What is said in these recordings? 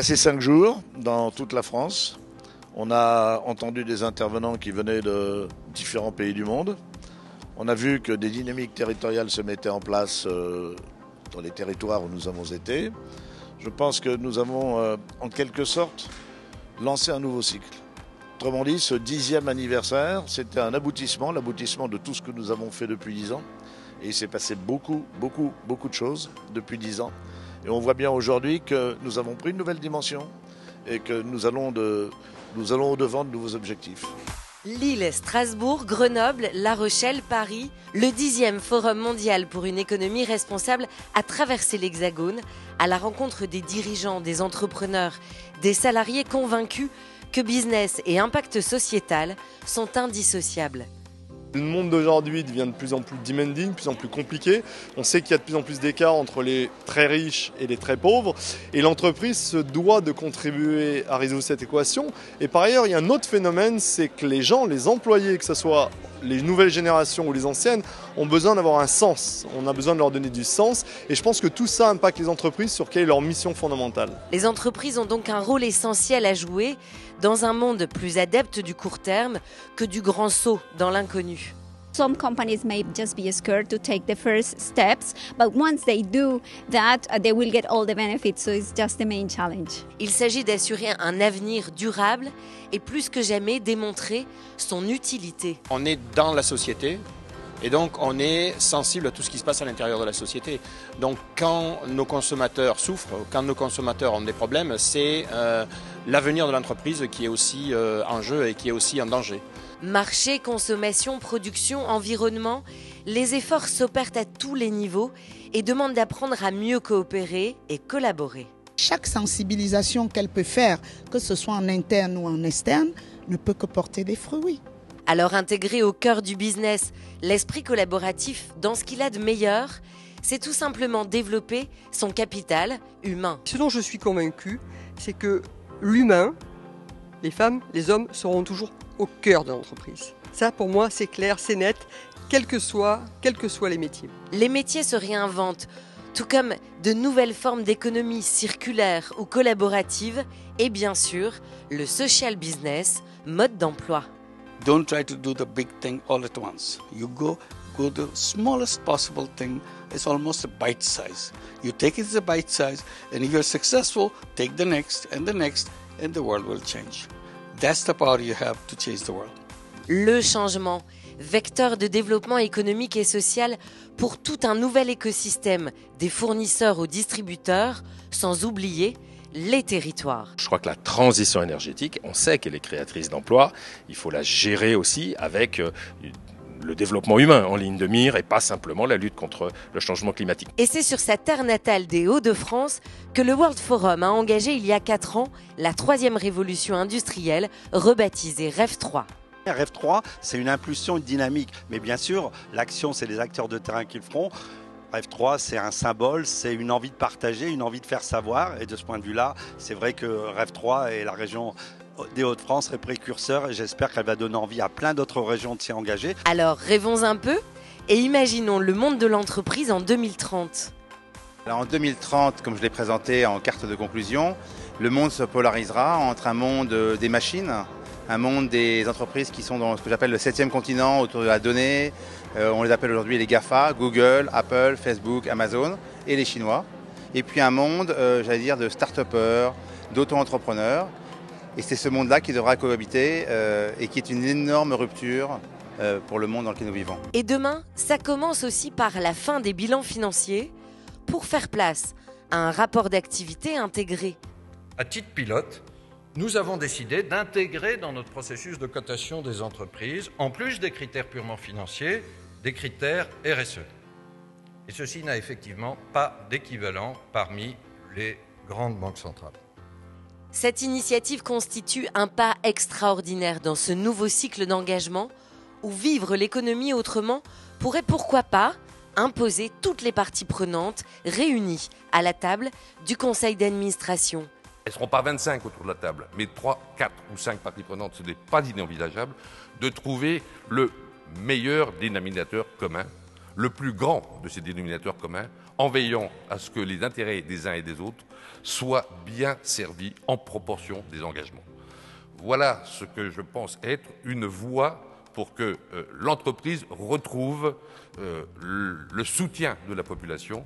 Passé 5 jours dans toute la France. On a entendu des intervenants qui venaient de différents pays du monde. On a vu que des dynamiques territoriales se mettaient en place dans les territoires où nous avons été. Je pense que nous avons en quelque sorte lancé un nouveau cycle. Autrement dit, ce 10e anniversaire, c'était un aboutissement, l'aboutissement de tout ce que nous avons fait depuis 10 ans. Et il s'est passé beaucoup de choses depuis 10 ans. Et on voit bien aujourd'hui que nous avons pris une nouvelle dimension et que nous allons au-devant de nouveaux objectifs. Lille, Strasbourg, Grenoble, La Rochelle, Paris, le 10e Forum mondial pour une économie responsable a traversé l'Hexagone à la rencontre des dirigeants, des entrepreneurs, des salariés convaincus que business et impact sociétal sont indissociables. Le monde d'aujourd'hui devient de plus en plus demanding, de plus en plus compliqué. On sait qu'il y a de plus en plus d'écart entre les très riches et les très pauvres. Et l'entreprise se doit de contribuer à résoudre cette équation. Et par ailleurs, il y a un autre phénomène, c'est que les gens, les employés, que ce soit les nouvelles générations ou les anciennes, ont besoin d'avoir un sens. On a besoin de leur donner du sens. Et je pense que tout ça impacte les entreprises sur quelle est leur mission fondamentale. Les entreprises ont donc un rôle essentiel à jouer dans un monde plus adepte du court terme que du grand saut dans l'inconnu. Some companies may just be scared to take the first steps, but once they do that, they will get all the benefits, so it's just the main challenge. Il s'agit d'assurer un avenir durable et plus que jamais démontrer son utilité. On est dans la société et donc on est sensible à tout ce qui se passe à l'intérieur de la société. Donc quand nos consommateurs souffrent, quand nos consommateurs ont des problèmes, c'est l'avenir de l'entreprise qui est aussi en jeu et qui est aussi en danger. Marché, consommation, production, environnement, les efforts s'opèrent à tous les niveaux et demandent d'apprendre à mieux coopérer et collaborer. Chaque sensibilisation qu'elle peut faire, que ce soit en interne ou en externe, ne peut que porter des fruits. Alors intégrer au cœur du business l'esprit collaboratif dans ce qu'il a de meilleur, c'est tout simplement développer son capital humain. Ce dont je suis convaincu, c'est que l'humain, les femmes, les hommes seront toujours au cœur de l'entreprise. Ça, pour moi, c'est clair, c'est net, quels que soient les métiers. Les métiers se réinventent, tout comme de nouvelles formes d'économie circulaire ou collaborative et bien sûr, le social business, mode d'emploi. Don't try to do the big thing all at once. You go the smallest possible thing. It's almost a bite size. You take it as a bite size, and if you're successful, take the next, and the world will change. That's the power you have to change the world. Le changement, vecteur de développement économique et social pour tout un nouvel écosystème, des fournisseurs aux distributeurs, sans oublier les territoires. Je crois que la transition énergétique, on sait qu'elle est créatrice d'emplois, il faut la gérer aussi avec le développement humain en ligne de mire et pas simplement la lutte contre le changement climatique. Et c'est sur sa terre natale des Hauts-de-France que le World Forum a engagé il y a 4 ans la 3e révolution industrielle, rebaptisée REV 3. REV 3, c'est une impulsion, une dynamique. Mais bien sûr, l'action, c'est les acteurs de terrain qui le feront. REV 3, c'est un symbole, c'est une envie de partager, une envie de faire savoir. Et de ce point de vue-là, c'est vrai que REV 3 et la région des Hauts-de-France est précurseur et j'espère qu'elle va donner envie à plein d'autres régions de s'y engager. Alors rêvons un peu et imaginons le monde de l'entreprise en 2030. Alors en 2030, comme je l'ai présenté en carte de conclusion, le monde se polarisera entre un monde des machines, un monde des entreprises qui sont dans ce que j'appelle le 7e continent autour de la donnée. On les appelle aujourd'hui les GAFA, Google, Apple, Facebook, Amazon et les Chinois. Et puis un monde, j'allais dire, de start-upers, d'auto-entrepreneurs. Et c'est ce monde-là qui devra cohabiter et qui est une énorme rupture pour le monde dans lequel nous vivons. Et demain, ça commence aussi par la fin des bilans financiers pour faire place à un rapport d'activité intégré. À titre pilote, nous avons décidé d'intégrer dans notre processus de cotation des entreprises, en plus des critères purement financiers, des critères RSE. Et ceci n'a effectivement pas d'équivalent parmi les grandes banques centrales. Cette initiative constitue un pas extraordinaire dans ce nouveau cycle d'engagement où vivre l'économie autrement pourrait pourquoi pas imposer toutes les parties prenantes réunies à la table du conseil d'administration. Elles ne seront pas 25 autour de la table, mais 3, 4 ou 5 parties prenantes, ce n'est pas inenvisageable de trouver le meilleur dénominateur commun le plus grand de ces dénominateurs communs, en veillant à ce que les intérêts des uns et des autres soient bien servis en proportion des engagements. Voilà ce que je pense être une voie pour que l'entreprise retrouve le soutien de la population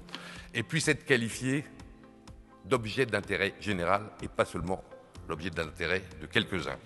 et puisse être qualifiée d'objet d'intérêt général et pas seulement l'objet d'intérêt de quelques-uns.